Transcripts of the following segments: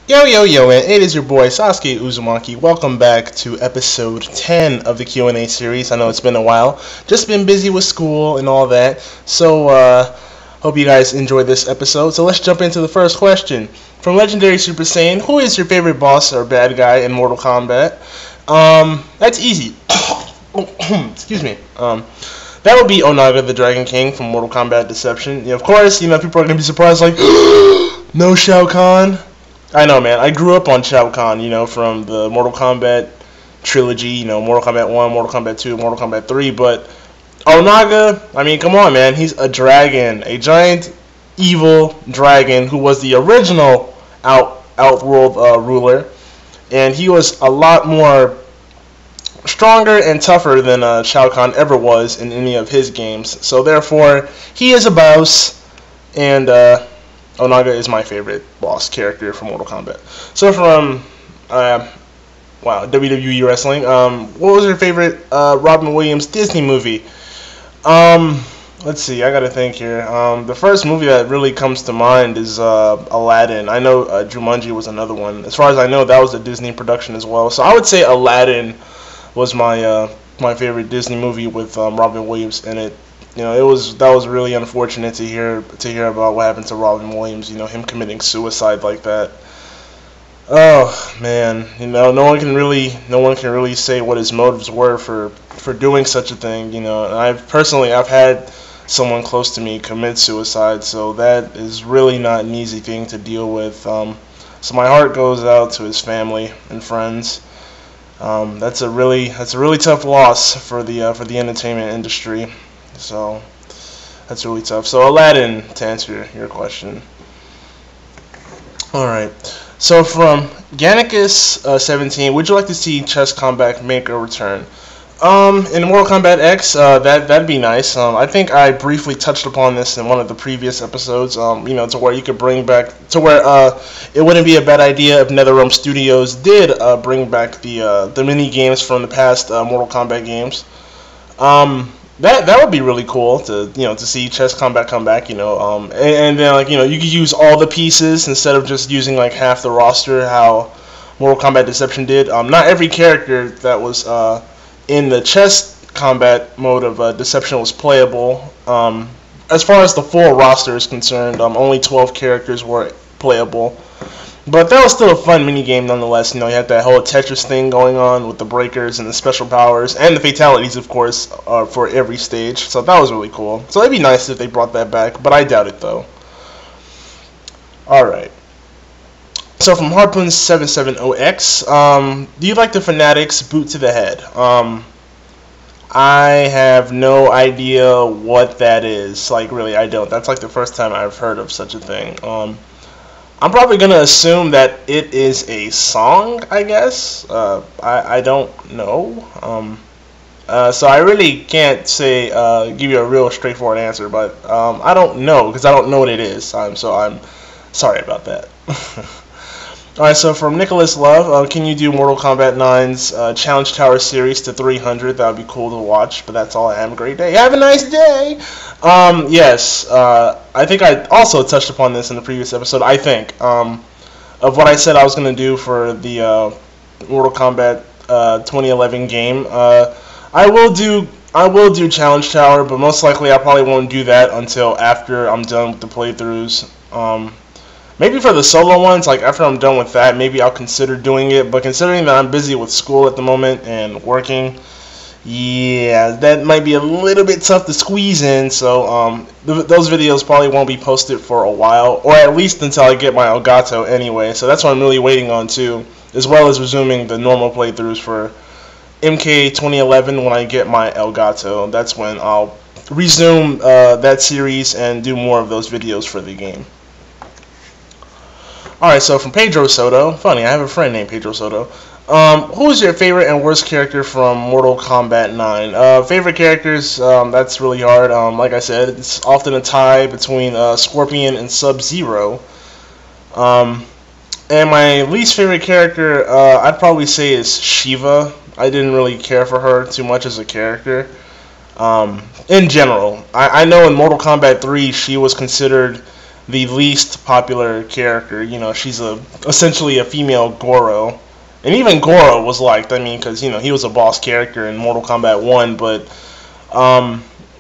Yo, yo, yo, man, it is your boy SasukeUzumaki. Welcome back to episode 10 of the Q&A series. I know it's been a while. Just been busy with school and all that. So, hope you guys enjoyed this episode. So let's jump into the first question. From Legendary Super Saiyan, who is your favorite boss or bad guy in Mortal Kombat? That's easy. Excuse me. That would be Onaga the Dragon King from Mortal Kombat Deception. Of course, people are going to be surprised like, no Shao Kahn? I know, man. I grew up on Shao Kahn, from the Mortal Kombat trilogy, Mortal Kombat 1, Mortal Kombat 2, Mortal Kombat 3, but Onaga, I mean, come on, man. He's a dragon, a giant evil dragon who was the original Outworld ruler, and he was a lot more stronger and tougher than Shao Kahn ever was in any of his games. So therefore, he is a boss, and Onaga is my favorite boss character from Mortal Kombat. So from WWE wrestling, what was your favorite Robin Williams Disney movie? Let's see, I gotta think here. The first movie that really comes to mind is Aladdin. I know Jumanji was another one. As far as I know, that was a Disney production as well. So I would say Aladdin was my favorite Disney movie with Robin Williams in it. That was really unfortunate to hear about what happened to Robin Williams. Him committing suicide like that. Oh man, no one can really say what his motives were for doing such a thing. And I've had someone close to me commit suicide, so that is really not an easy thing to deal with. So my heart goes out to his family and friends. That's a really tough loss for the entertainment industry. So that's really tough. So Aladdin, to answer your question. All right. So from Gannicus17, would you like to see Chess Combat make a return? In Mortal Kombat X, that'd be nice. I think I briefly touched upon this in one of the previous episodes. To where you could bring back, to where it wouldn't be a bad idea if NetherRealm Studios did bring back the mini games from the past Mortal Kombat games. That would be really cool to see Chess Combat come back, and then you could use all the pieces instead of just using like half the roster, how Mortal Kombat Deception did. Not every character that was in the chess combat mode of Deception was playable. As far as the full roster is concerned, only 12 characters were playable. But that was still a fun minigame nonetheless. You had that whole Tetris thing going on with the breakers and the special powers and the fatalities, of course, for every stage. So that was really cool. So it'd be nice if they brought that back, but I doubt it though. Alright. So from Harpoon770X, do you like the Fanatics boot to the head? I have no idea what that is. Like, really, I don't. That's like the first time I've heard of such a thing. I'm probably going to assume that it is a song, I guess. I don't know. So I really can't say, give you a real straightforward answer, but I don't know, because I don't know what it is. So I'm sorry about that. Alright, so from Nicholas Love, can you do Mortal Kombat 9's Challenge Tower series to 300? That would be cool to watch, but that's all. Have a great day. Have a nice day! Yes, I think I also touched upon this in the previous episode, I think, of what I said I was going to do for the Mortal Kombat 2011 game. I will do Challenge Tower, but most likely I probably won't do that until after I'm done with the playthroughs. Maybe for the solo ones, like after I'm done with that, maybe I'll consider doing it. But considering that I'm busy with school at the moment and working, yeah, that might be a little bit tough to squeeze in. So those videos probably won't be posted for a while, or at least until I get my Elgato anyway. So that's what I'm really waiting on too, as well as resuming the normal playthroughs for MK 2011 when I get my Elgato. That's when I'll resume that series and do more of those videos for the game. Alright, so from Pedro Soto, funny, I have a friend named Pedro Soto. Who is your favorite and worst character from Mortal Kombat 9? Favorite characters, that's really hard. Like I said, it's often a tie between Scorpion and Sub-Zero. And my least favorite character, I'd probably say is Shiva. I didn't really care for her too much as a character. In general, I know in Mortal Kombat 3 she was considered the least popular character. You know, she's essentially a female Goro. And even Goro was liked, I mean, because, you know, he was a boss character in Mortal Kombat 1, but,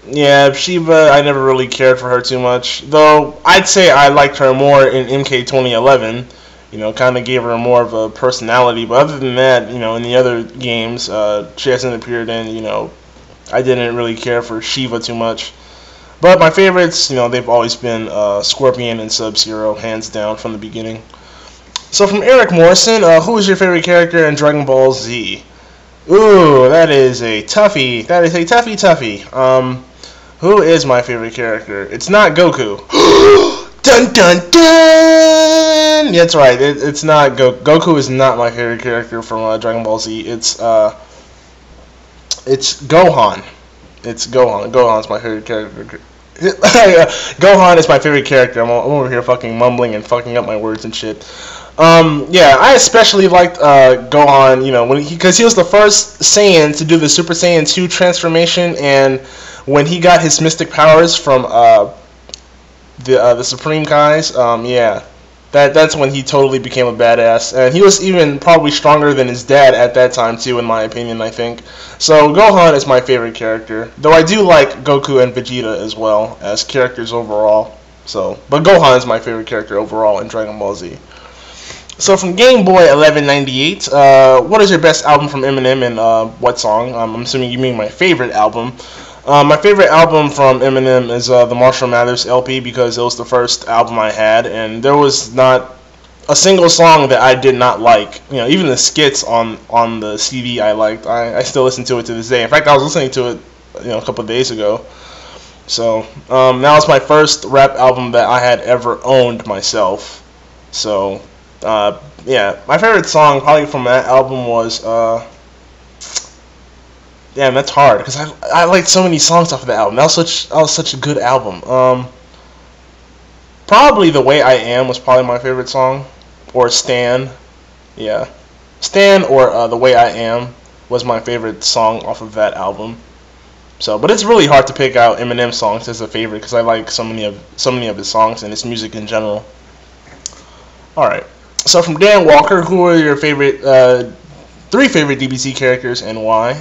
yeah, Shiva, I never really cared for her too much. Though, I'd say I liked her more in MK 2011. You know, kind of gave her more of a personality. But other than that, you know, in the other games she hasn't appeared in, you know, I didn't really care for Shiva too much. But my favorites, you know, they've always been Scorpion and Sub-Zero, hands down from the beginning. So from Eric Morrison, who is your favorite character in Dragon Ball Z? Ooh, that is a toughie. That is a toughie. Who is my favorite character? It's not Goku. Dun dun dun! Yeah, that's right. It's not Goku is not my favorite character from Dragon Ball Z. It's Gohan. It's Gohan. Gohan's my favorite character. Gohan is my favorite character. I'm over here fucking mumbling and fucking up my words and shit. Yeah, I especially liked Gohan. You know, because he was the first Saiyan to do the Super Saiyan 2 transformation, and when he got his mystic powers from the Supreme Kais, yeah, that's when he totally became a badass, and he was even probably stronger than his dad at that time too, in my opinion. I think so. Gohan is my favorite character, though I do like Goku and Vegeta as well as characters overall. So, but Gohan is my favorite character overall in Dragon Ball Z. So from Game Boy 1198, what is your best album from Eminem, and what song? I'm assuming you mean my favorite album. My favorite album from Eminem is the Marshall Mathers LP, because it was the first album I had, and there was not a single song that I did not like. You know, even the skits on the CD I liked. I still listen to it to this day. In fact, I was listening to it, you know, a couple of days ago. So that was my first rap album that I had ever owned myself. So yeah, my favorite song probably from that album was damn, that's hard, because I liked so many songs off of the album. That was such a good album. Probably The Way I Am was probably my favorite song, or Stan. Yeah, Stan or The Way I Am was my favorite song off of that album. So, but it's really hard to pick out Eminem songs as a favorite, because I like so many of his songs and his music in general. All right. So from Dan Walker, who are your favorite? 3 favorite DBZ characters and why?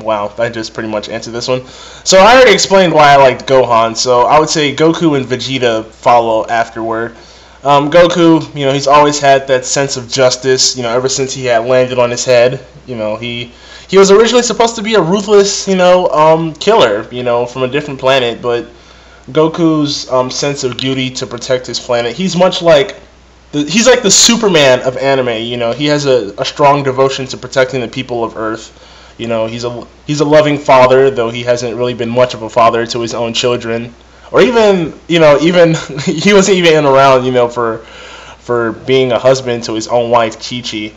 Wow, I just pretty much answered this one. So I already explained why I liked Gohan, so I would say Goku and Vegeta follow afterward. Goku, you know, he's always had that sense of justice, you know, ever since he had landed on his head. You know, he was originally supposed to be a ruthless, you know, killer, you know, from a different planet, but Goku's sense of duty to protect his planet, he's much like he's like the Superman of anime. You know, he has a strong devotion to protecting the people of Earth. You know, he's a loving father, though he hasn't really been much of a father to his own children, or even, you know, even he wasn't even around, you know, for being a husband to his own wife, Chi-Chi.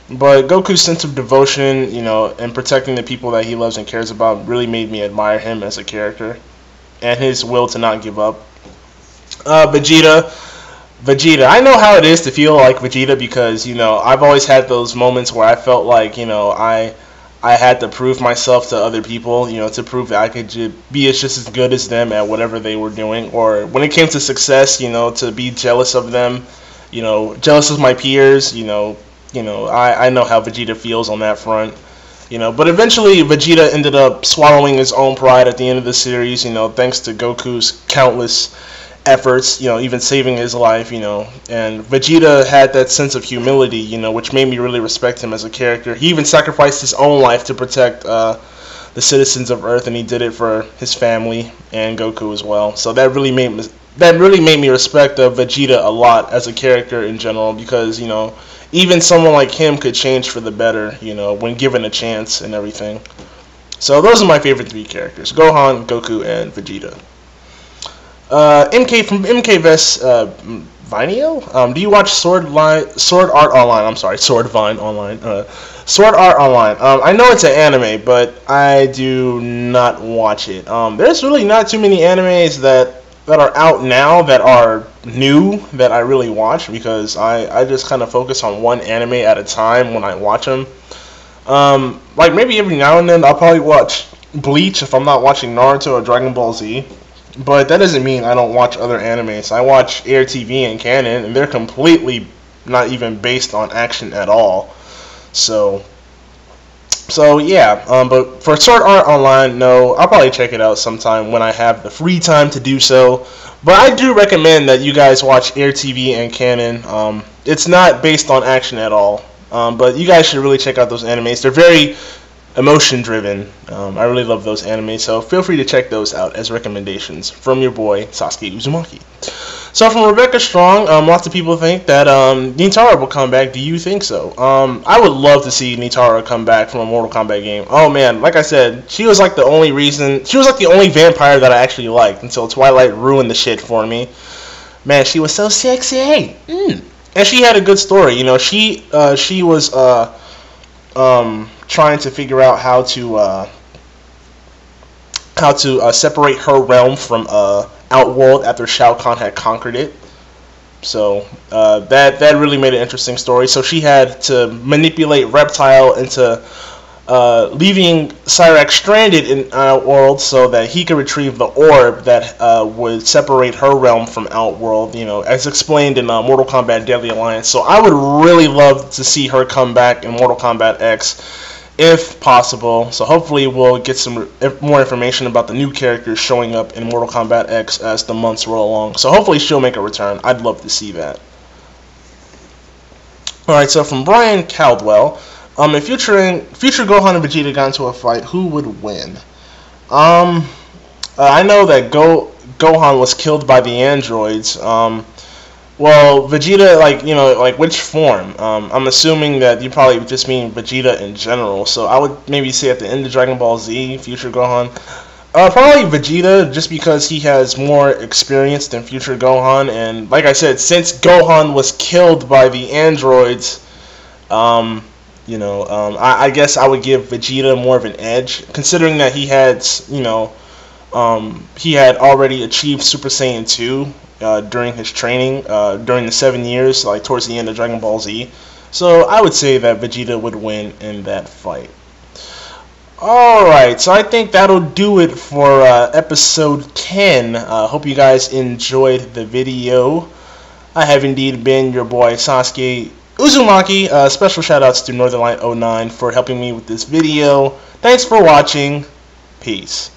But Goku's sense of devotion, you know, and protecting the people that he loves and cares about really made me admire him as a character, and his will to not give up. Vegeta, I know how it is to feel like Vegeta, because, you know, I've always had those moments where I felt like, you know, I had to prove myself to other people, you know, to prove that I could be just as good as them at whatever they were doing, or when it came to success, you know, to be jealous of them, you know, jealous of my peers, you know, I know how Vegeta feels on that front, you know, but eventually Vegeta ended up swallowing his own pride at the end of the series, you know, thanks to Goku's countless efforts, you know, even saving his life, you know, and Vegeta had that sense of humility, you know, which made me really respect him as a character. He even sacrificed his own life to protect the citizens of Earth, and he did it for his family and Goku as well. So that really made me respect Vegeta a lot as a character in general, because, you know, even someone like him could change for the better, you know, when given a chance and everything. So those are my favorite 3 characters: Gohan, Goku, and Vegeta. MKVest Vineo? Do you watch Sword Art Online? I'm sorry, Sword Vine Online. Sword Art Online. I know it's an anime, but I do not watch it. There's really not too many animes that are out now that are new that I really watch, because I just kind of focus on one anime at a time when I watch them. Like maybe every now and then I'll probably watch Bleach if I'm not watching Naruto or Dragon Ball Z. But that doesn't mean I don't watch other animes. I watch Air TV and Canon, and they're completely not even based on action at all. So, yeah. But for Sword Art Online, no, I'll probably check it out sometime when I have the free time to do so. But I do recommend that you guys watch Air TV and Canon. It's not based on action at all. But you guys should really check out those animes. They're very emotion driven. I really love those animes, so feel free to check those out as recommendations from your boy SasukeUzumaki. So from Rebecca Strong, lots of people think that Nitara will come back. Do you think so? I would love to see Nitara come back from a Mortal Kombat game. Oh man, like I said, she was like the only vampire that I actually liked until Twilight ruined the shit for me. Man, she was so sexy. And she had a good story. You know, she was trying to figure out how to separate her realm from Outworld after Shao Kahn had conquered it. So that really made an interesting story. So she had to manipulate Reptile into leaving Cyrax stranded in Outworld so that he could retrieve the orb that would separate her realm from Outworld, you know, as explained in Mortal Kombat Deadly Alliance. So I would really love to see her come back in Mortal Kombat X if possible. So hopefully we'll get some more information about the new characters showing up in Mortal Kombat X as the months roll along. So hopefully she'll make a return. I'd love to see that. Alright, so from Brian Caldwell, if future Gohan and Vegeta got into a fight, who would win? I know that Gohan was killed by the androids. Well, Vegeta, like which form? I'm assuming that you probably just mean Vegeta in general. So I would maybe say at the end of Dragon Ball Z, Future Gohan. Probably Vegeta, just because he has more experience than Future Gohan. And like I said, since Gohan was killed by the androids, I guess I would give Vegeta more of an edge, considering that he had already achieved Super Saiyan 2. During his training, during the 7 years, like towards the end of Dragon Ball Z. So I would say that Vegeta would win in that fight. Alright, so I think that'll do it for episode 10. Hope you guys enjoyed the video. I have indeed been your boy Sasuke Uzumaki. Special shoutouts to Northernlight09 for helping me with this video. Thanks for watching. Peace.